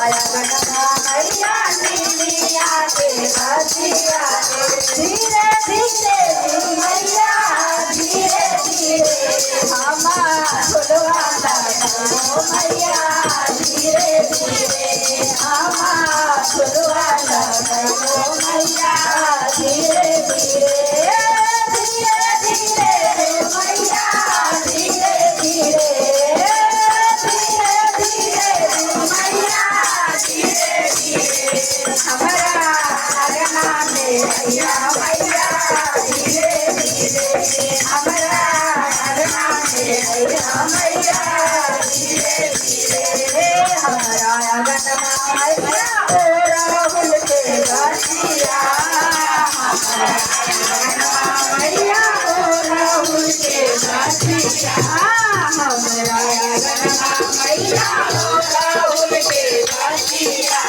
मैया नीलिया के बसिया धीरे धीरे मैया धीरे धीरे हम झुलवा लगो मैया धीरे धीरे हम झुलवा लगो मैया धीरे धीरे धीरे धीरे मैया धीरे धीरे हमारा अगना में मैया मैया धीरे धीरे हमारा अगना में मैया मैया धीरे धीरे हमारा अगना मैया ओ राहुल के बसिया हमारा अगना मैया ओ राहुल के बसिया हमारा अगना मैया ओ राहुल के बसिया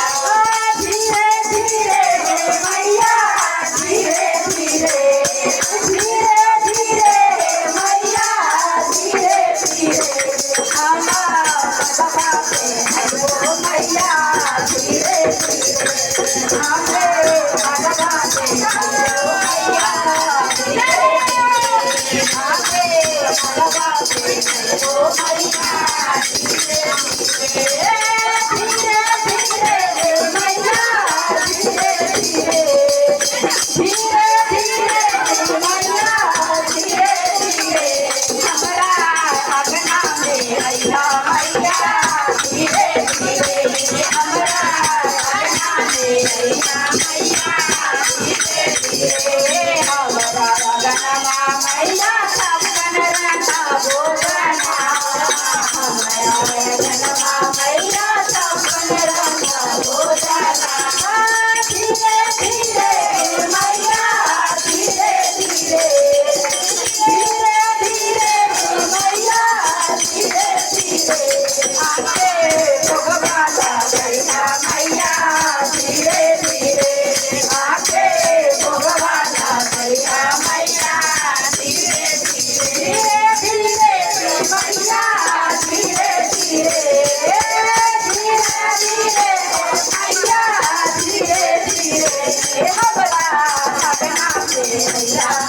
Yeah.